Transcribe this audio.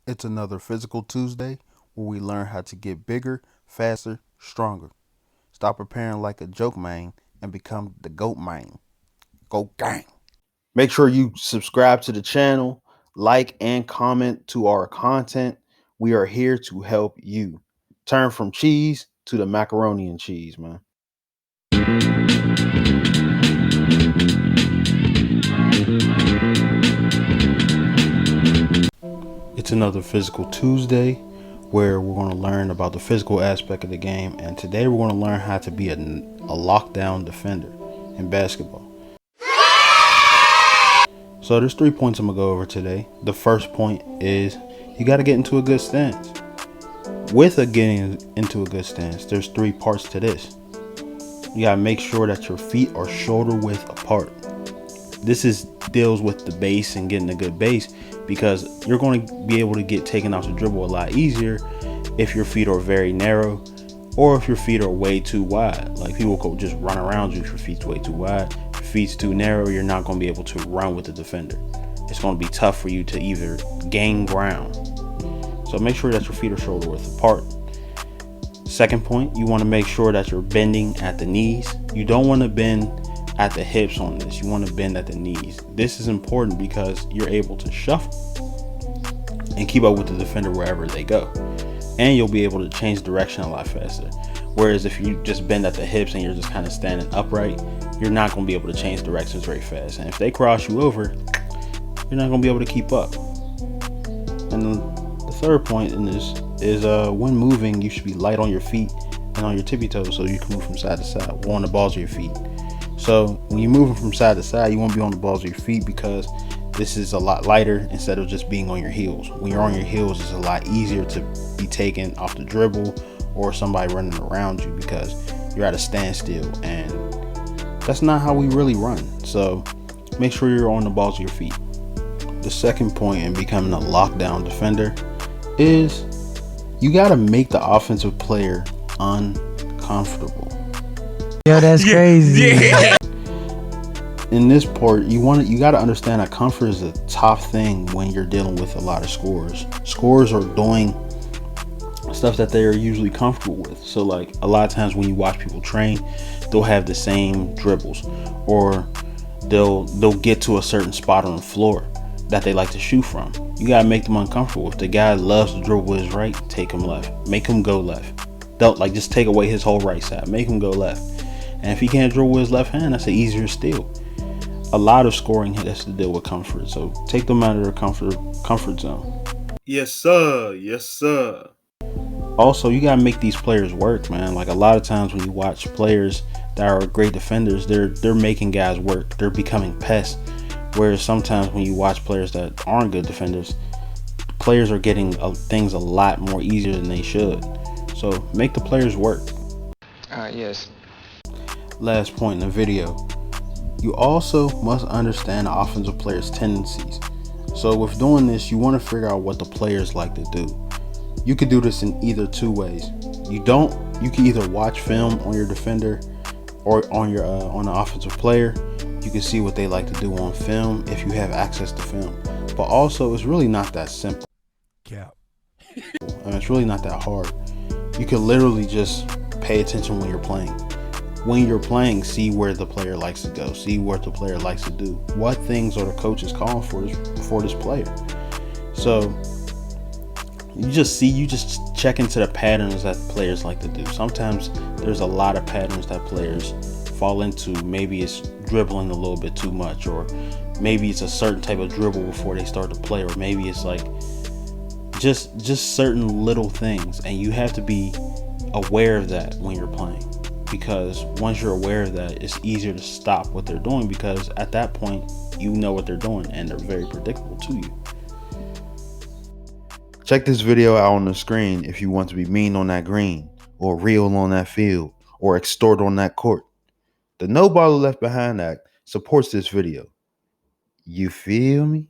It's another Physical Tuesday where we learn how to get bigger, faster, stronger. Stop preparing like a joke man and become the GOAT man. Go gang. Make sure you subscribe to the channel, like and comment to our content. We are here to help you turn from cheese to the macaroni and cheese, man. It's another Physical Tuesday where we're going to learn about the physical aspect of the game. And today we're going to learn how to be a lockdown defender in basketball. So there's 3 points I'm going to go over today. The first point is you got to get into a good stance. With getting into a good stance, there's 3 parts to this. You got to make sure that your feet are shoulder width apart. This deals with the base and getting a good base, because you're going to be able to get taken off the dribble a lot easier if your feet are very narrow or if your feet are way too wide. Like, people could just run around you if your feet's way too wide. If your feet's too narrow, you're not going to be able to run with the defender. It's going to be tough for you to either gain ground. So make sure that your feet are shoulder width apart. Second point, you want to make sure that you're bending at the knees. You don't want to bend at the hips on this. You want to bend at the knees. This is important because you're able to shuffle and keep up with the defender wherever they go, and you'll be able to change direction a lot faster. Whereas if you just bend at the hips and you're just kind of standing upright, you're not going to be able to change directions very fast, and if they cross you over, you're not going to be able to keep up. And the third point in this is when moving, you should be light on your feet and on your tippy toes so you can move from side to side or on the balls of your feet. So when you're moving from side to side, you won't be on the balls of your feet because this is a lot lighter instead of just being on your heels. When you're on your heels, it's a lot easier to be taken off the dribble or somebody running around you because you're at a standstill, and that's not how we really run. So make sure you're on the balls of your feet. The second point in becoming a lockdown defender is you got to make the offensive player uncomfortable. Yo, that's crazy. Yeah. In this part, you got to understand that comfort is a top thing when you're dealing with a lot of scorers. Scorers are doing stuff that they are usually comfortable with. So like a lot of times when you watch people train, they'll have the same dribbles, or they'll get to a certain spot on the floor that they like to shoot from. You got to make them uncomfortable. If the guy loves to dribble his right, take him left. Make him go left. Don't just take away his whole right side. Make him go left. And if he can't dribble with his left hand, that's an easier steal. A lot of scoring has to deal with comfort. So take them out of their comfort zone. Yes, sir. Yes, sir. Also, you got to make these players work, man. Like, a lot of times when you watch players that are great defenders, they're making guys work. They're becoming pests. Whereas sometimes when you watch players that aren't good defenders, players are getting things a lot more easier than they should. So make the players work. Yes. Last point in the video. You also must understand the offensive player's tendencies. So with doing this, you want to figure out what the players like to do. You could do this in either 2 ways. You can either watch film on your defender or on the offensive player. You can see what they like to do on film if you have access to film. But also, it's really not that simple. Cap. It's really not that hard. You can literally just pay attention when you're playing. When you're playing, see where the player likes to go. See what the player likes to do. What things are the coaches calling for this player? So you just check into the patterns that players like to do. Sometimes there's a lot of patterns that players fall into. Maybe it's dribbling a little bit too much, or maybe it's a certain type of dribble before they start to play, or maybe it's like just certain little things, and you have to be aware of that when you're playing, because once you're aware of that, it's easier to stop what they're doing, because at that point you know what they're doing and they're very predictable to you. Check this video out on the screen if you want to be mean on that green, or real on that field, or extort on that court. The No Baller Left Behind Act supports this video. You feel me?